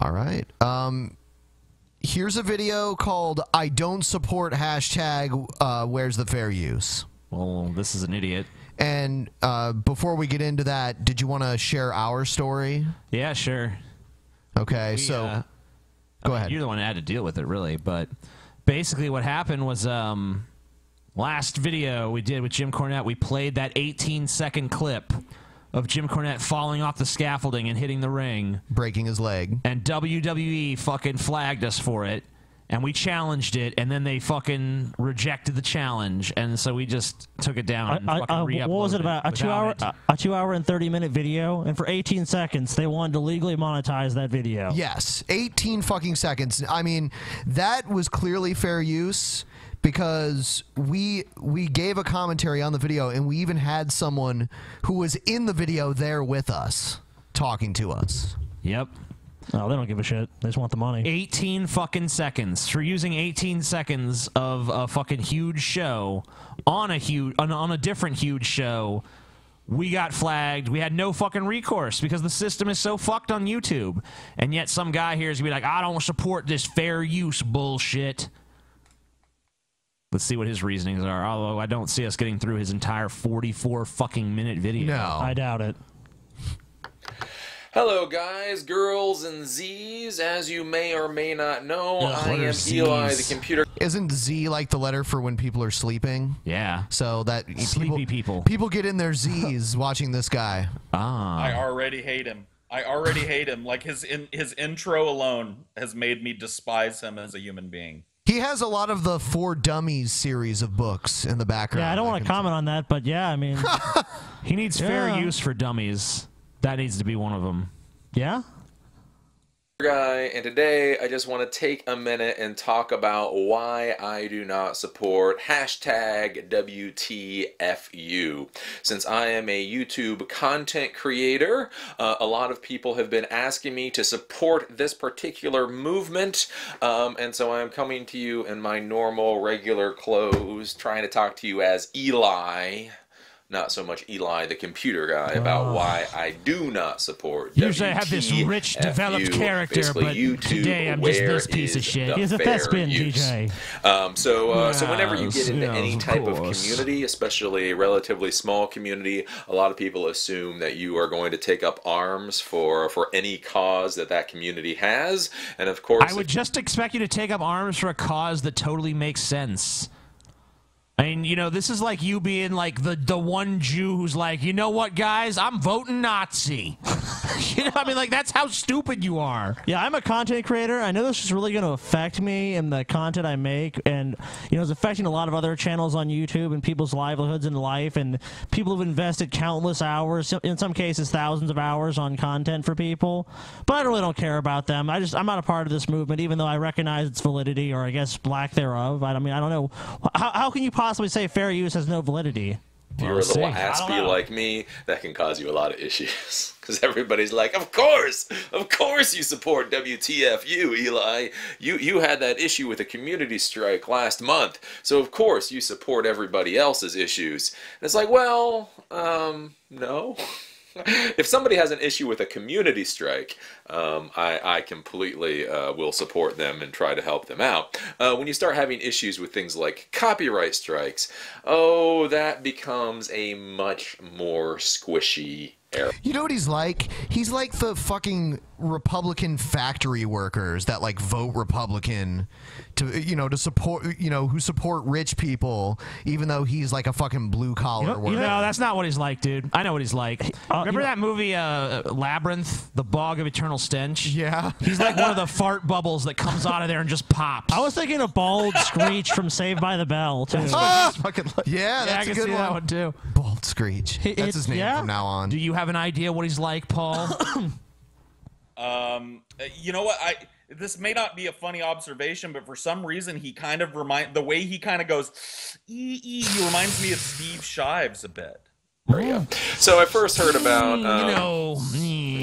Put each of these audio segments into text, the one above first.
All right. Here's a video called "I Don't Support hashtag Where's the Fair Use." Well, this is an idiot. And before we get into that, did you want to share our story? Yeah, sure. Okay, so go ahead. You're the one that had to deal with it, really. But basically what happened was last video we did with Jim Cornette, we played that 18-second clip of Jim Cornette falling off the scaffolding and hitting the ring. Breaking his leg. And WWE fucking flagged us for it. And we challenged it, and then they fucking rejected the challenge, and so we just took it down and fucking re-uploaded. What was it about? A 2 hour and 30-minute video, and for 18 seconds they wanted to legally monetize that video. Yes, 18 fucking seconds. I mean, that was clearly fair use because we gave a commentary on the video, and we even had someone who was in the video there with us talking to us. Yep. No, they don't give a shit. They just want the money. 18 fucking seconds for using 18 seconds of a fucking huge show on a different huge show. We got flagged. We had no fucking recourse because the system is so fucked on YouTube. And yet some guy here is gonna be like, I don't support this fair use bullshit. Let's see what his reasonings are. Although I don't see us getting through his entire 44 fucking minute video. No, I doubt it. Hello guys, girls, and Z's. As you may or may not know, I am Z's? Eli the computer. Isn't Z like the letter for when people are sleeping? Yeah. So that Sleepy people. People get in their Z's watching this guy. I already hate him. I already hate him. Like his intro alone has made me despise him as a human being. He has a lot of the For Dummies series of books in the background. Yeah, I don't want to comment on that, but yeah, I mean... He needs fair use for dummies. That needs to be one of them. Yeah? Guy, and today I just want to take a minute and talk about why I do not support hashtag WTFU. Since I am a YouTube content creator, a lot of people have been asking me to support this particular movement, and so I'm coming to you in my normal, regular clothes, trying to talk to you as Eli. Not so much Eli the computer guy about why I do not support Usually I have this rich, developed character, but today I'm just this piece of shit. He's a thespian, DJ. So whenever you get into any type of community, especially a relatively small community, a lot of people assume that you are going to take up arms for any cause that community has. And of course... I would just expect you to take up arms for a cause that totally makes sense. I mean, you know, this is like you being like the one Jew who's like, you know what, guys, I'm voting Nazi. You know, I mean, like, that's how stupid you are. Yeah, I'm a content creator. I know this is really going to affect me and the content I make, and, you know, it's affecting a lot of other channels on YouTube and people's livelihoods in life, and people have invested countless hours, in some cases thousands of hours on content for people, but I really don't care about them. I'm not a part of this movement, even though I recognize its validity, or I guess lack thereof. I mean, I don't know. How can you possibly say fair use has no validity? If you're a little aspie like me, that can cause you a lot of issues. Because everybody's like, of course you support WTFU, Eli. You had that issue with a community strike last month, so of course you support everybody else's issues. And it's like, well, no. If somebody has an issue with a community strike, I completely will support them and try to help them out. When you start having issues with things like copyright strikes, oh, that becomes a much more squishy area. You know what he's like? He's like the fucking Republican factory workers that like vote Republican to, you know, to support, you know, who support rich people, even though he's like a fucking blue collar worker. You know, that's not what he's like, dude. I know what he's like. Remember that movie Labyrinth, The Bog of Eternal Stench? Yeah. He's like one of the fart bubbles that comes out of there and just pops. I was thinking of Bald Screech from Saved by the Bell, too. Yeah, that's I can a good see one. that one too. Bald Screech. That's his name from now on. Do you have an idea what he's like, Paul? You know what? This may not be a funny observation, but for some reason he kind of the way he kind of goes, he reminds me of Steve Shives a bit. So I first heard about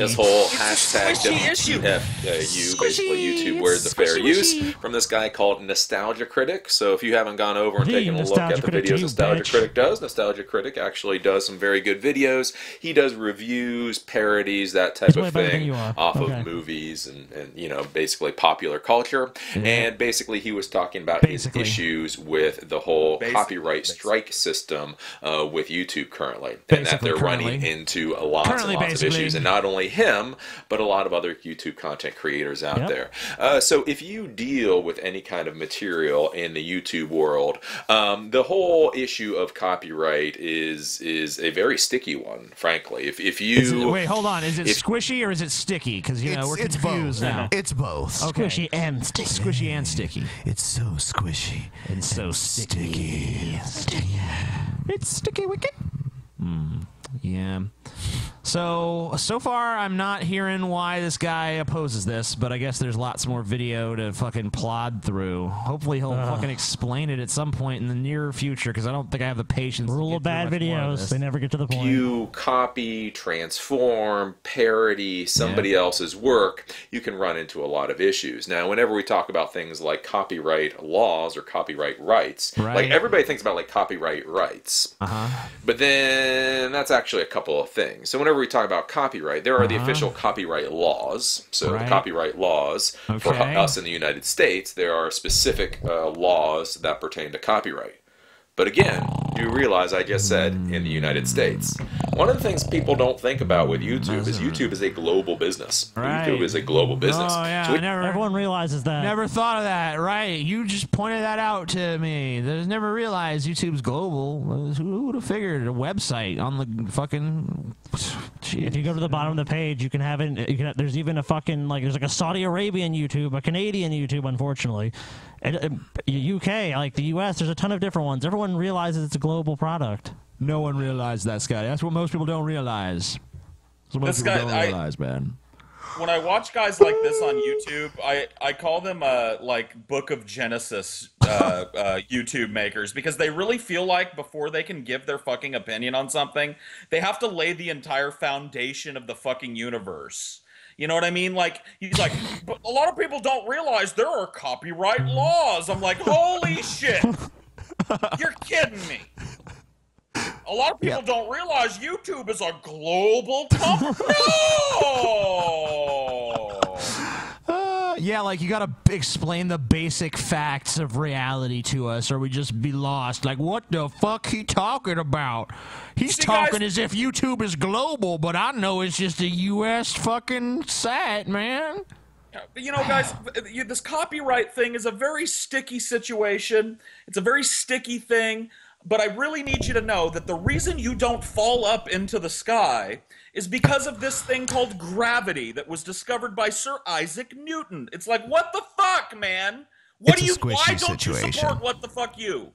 this whole It's a hashtag squishy issue. WTFU, basically YouTube It's words of fair squishy, use, squishy. from this guy called Nostalgia Critic. So if you haven't gone over and Hey, taken a look at Nostalgia the Critic to videos you, Nostalgia bitch. Critic does, Nostalgia Critic actually does some very good videos. He does reviews, parodies, that type He's way of better than thing you are. off Okay. of movies and you know, basically popular culture. And basically he was talking about Basically. his issues with the whole Basic- copyright strike system with YouTube currently, and that Basically, they're running currently. into lots Currently, and lots of basically. issues, and not only him, but a lot of other YouTube content creators out Yep. there. So if you deal with any kind of material in the YouTube world, the whole issue of copyright is a very sticky one, frankly. If you Wait, hold on. Is it if- squishy or is it sticky? Because you know we're it's confused both. now. It's both. Okay. Squishy and sticky. Squishy and sticky. It's so squishy. And so sticky. It's sticky wicket. Yeah. So far, I'm not hearing why this guy opposes this, but I guess there's lots more video to fucking plod through. Hopefully, he'll fucking explain it at some point in the near future, because I don't think I have the patience. to Rule get of bad through much more of videos. this. They never get to the point. you copy, transform, parody somebody else's work, you can run into a lot of issues. Now, whenever we talk about things like copyright laws or copyright rights, Right. like everybody thinks about like copyright rights, but then that's actually a couple of things. So whenever we talk about copyright, there are the official copyright laws. So Right. the copyright laws for Okay. us in the United States, there are specific laws that pertain to copyright. But again, you realize I just said in the United States. One of the things people don't think about with YouTube is YouTube is a global business. Right. YouTube is a global business. Oh yeah, So I never. Everyone realizes that. Never thought of that, right? You just pointed that out to me. There's never realized YouTube's global. Who would have figured a website on the fucking? If you go to the bottom of the page, you can have it. There's even a fucking there's like a Saudi Arabian YouTube, a Canadian YouTube, unfortunately, UK, like the US. There's a ton of different ones. Everyone realizes it's a global product. No one realized that, Scotty. That's what most people don't realize. That's what most This people guy- don't realize, man. When I watch guys like this on YouTube, I call them like Book of Genesis YouTube makers, because they really feel like before they can give their fucking opinion on something, they have to lay the entire foundation of the fucking universe. You know what I mean? Like, he's like, but a lot of people don't realize there are copyright laws. I'm like, holy shit. You're kidding me. A lot of people don't realize YouTube is a global company. No! Yeah, like you gotta explain the basic facts of reality to us, or we just be lost. Like, what the fuck he talking about? He's See, talking guys- as if YouTube is global, but I know it's just a U.S. fucking site, man. You know, guys, this copyright thing is a very sticky situation. It's a very sticky thing. But I really need you to know that the reason you don't fall up into the sky is because of this thing called gravity that was discovered by Sir Isaac Newton. It's like, what the fuck, man? What It's a why squishy don't you situation. support what the fuck you?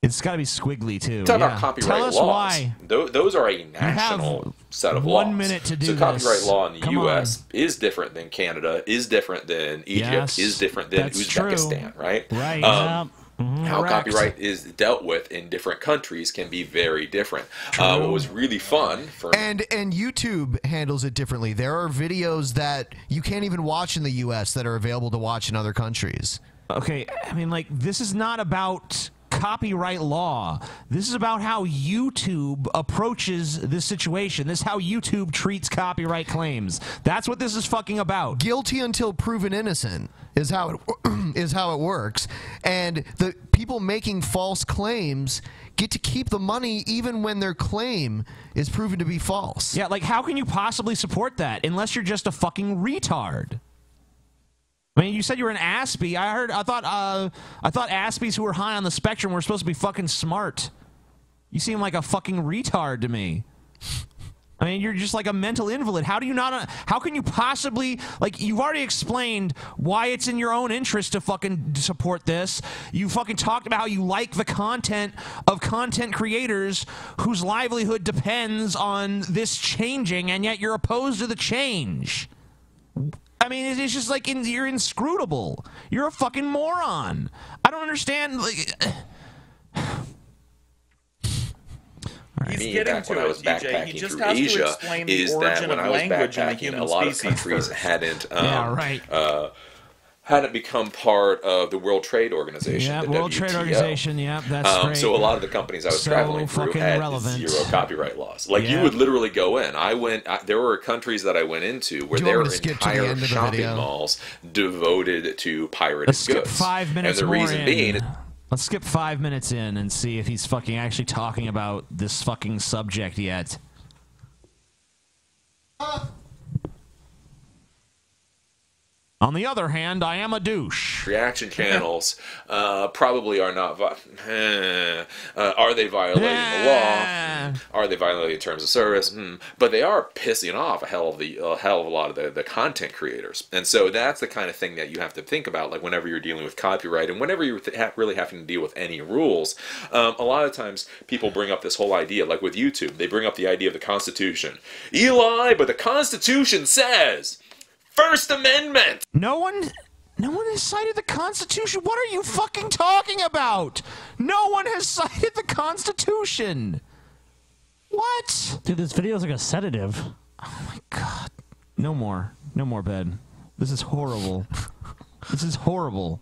It's gotta be squiggly too. Talk yeah. about copyright Tell us laws. why. Those are a national set of laws. 1 minute to do so this. copyright law in the Come U.S. is different than Canada, is different than Egypt, Yes, is different than that's true. Uzbekistan, right? Right. How Correct. copyright is dealt with in different countries can be very different. What was really fun for And YouTube handles it differently. There are videos that you can't even watch in the U.S. that are available to watch in other countries. Okay, I mean, like, this is not about copyright law. This is about how YouTube approaches this situation. This is how YouTube treats copyright claims. That's what this is fucking about. Guilty until proven innocent is how it is how it works. And the people making false claims get to keep the money even when their claim is proven to be false. Yeah, like, how can you possibly support that unless you're just a fucking retard? I mean, you said you were an Aspie. I thought Aspies who were high on the spectrum were supposed to be fucking smart. You seem like a fucking retard to me. I mean, you're just like a mental invalid. How do you not? How can you possibly, like, you've already explained why it's in your own interest to fucking support this. You fucking talked about how you like the content of content creators whose livelihood depends on this changing, and yet you're opposed to the change. I mean, it's just like you're inscrutable. You're a fucking moron. I don't understand. Like, all He's me getting back to when I was it, DJ. He backpacking just through has to Asia explain the is that origin when of I was language in the backpacking, human a lot of species countries first. hadn't become part of the World Trade Organization. Yeah, the World WTO. Trade Organization. Yeah, that's great. So a lot of the companies I was So traveling through fucking had relevant. zero copyright laws. Like you Yeah. would literally go in. There were countries that I went into where Do you there want were me to skip to the entire end of the shopping video? malls devoted to pirated Let's skip goods. 5 minutes and the more reason in. being, Let's skip 5 minutes in and see if he's fucking actually talking about this fucking subject yet. On the other hand, I am a douche. reaction channels probably are not. Are they violating the law? Are they violating terms of service? But they are pissing off a hell of a lot of the content creators, and so that's the kind of thing that you have to think about, like whenever you're dealing with copyright and whenever you're really having to deal with any rules. A lot of times people bring up this whole idea, like with YouTube, they bring up the idea of the Constitution. Eli, but the Constitution says First Amendment. No one has cited the Constitution. What are you fucking talking about? No one has cited the Constitution. What? Dude, this video is like a sedative. Oh my god. No more. No more bed. This is horrible. This is horrible.